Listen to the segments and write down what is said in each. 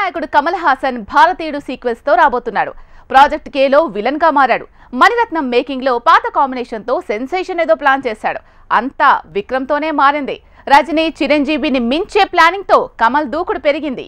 నాయకుడు కమల్ హాసన్ భారతీయుడు సీక్వెన్స్ తో రాబోతున్నాడు. ప్రాజెక్ట్ కేలో విలన్ గా మారాడు. మణిరత్నం మేకింగ్ లో పాత కాంబినేషన్ తో సెన్సేషన్ ఏదో ప్లాన్ చేశాడు. అంతా విక్రమ్ తోనే మారింది. రజనీ చిరంజీవిని మించే ప్లానింగ్ తో కమల్ దూకుడు పెరిగింది.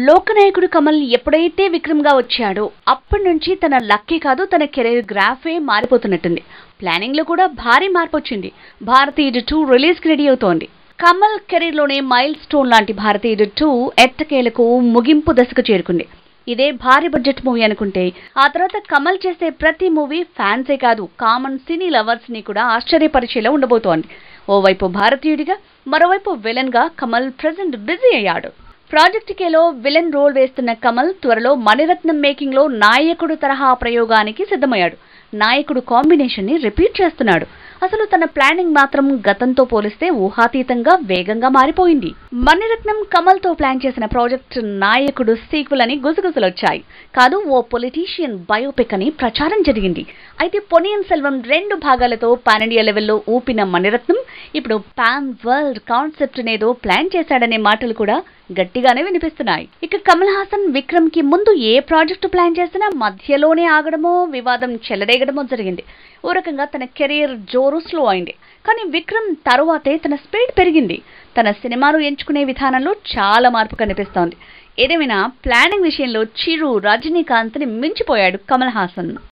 లోకనాయకుడు కమల్ ఎప్పుడైతే విక్రమ్ గా వచ్చాడో అప్పటి నుంచి తన లక్కే కాదు తన కెరీర్ గ్రాఫే మారిపోతున్నట్టుంది. ప్లానింగ్ లో కూడా భారీ మార్పు వచ్చింది. భారతీయుడు 2 రిలీజ్ కి రెడీ అవుతోంది. కమల్ కెరీర్ లోనే మైల్ స్టోన్ లాంటి భారతీయుడు 2 ఎట్టకేలకు ముగింపు దశకు చేరుకుంది. ఇదే భారీ బడ్జెట్ మూవీ అనుకుంటే ఆ తర్వాత కమల్ చేసే ప్రతి మూవీ ఫ్యాన్సే కాదు కామన్ సినీ లవర్స్ ని కూడా ఆశ్చర్యపరిచేలా ఉండబోతోంది. ఓవైపు భారతీయుడిగా మరోవైపు విలన్ గా కమల్ ప్రెజెంట్ బిజీ అయ్యాడు. ప్రాజెక్ట్ కేలో విలన్ రోల్ వేస్తున్న కమల్ త్వరలో మణిరత్నం మేకింగ్ లో నాయకుడు తరహా ప్రయోగానికి సిద్ధమయ్యాడు. నాయకుడు కాంబినేషన్ ని రిపీట్ చేస్తున్నాడు. అసలు తన ప్లానింగ్ మాత్రం గతంతో పోలిస్తే ఊహాతీతంగా వేగంగా మారిపోయింది. మణిరత్నం కమల్ తో ప్లాన్ చేసిన ప్రాజెక్ట్ నాయకుడు సీక్వెల్ అని గుసగుసలొచ్చాయి. కాదు ఓ పొలిటీషియన్ బయోపిక్ అని ప్రచారం జరిగింది. అయితే పొన్నియిన్ సెల్వం 2 భాగాలతో పాన్ ఇండియా లెవెల్లో ఊపిన మణిరత్నం ఇప్పుడు పాన్ వరల్డ్ కాన్సెప్ట్ నేదో ప్లాన్ చేశాడనే మాటలు కూడా గట్టిగానే వినిపిస్తున్నాయి. ఇక కమల్ హాసన్ విక్రమ్ కి ముందు ఏ ప్రాజెక్టు ప్లాన్ చేసినా మధ్యలోనే ఆగడమో వివాదం చెలరేగడమో జరిగింది. ఓ రకంగా తన కెరీర్ జోరు స్లో అయింది. కానీ విక్రమ్ తరువాతే తన స్పీడ్ పెరిగింది. తన సినిమాను ఎంచుకునే విధానంలో చాలా మార్పు కనిపిస్తోంది. ఏదేమైనా ప్లానింగ్ విషయంలో చిరు, రజనీకాంత్ ని మించిపోయాడు కమల్ హాసన్.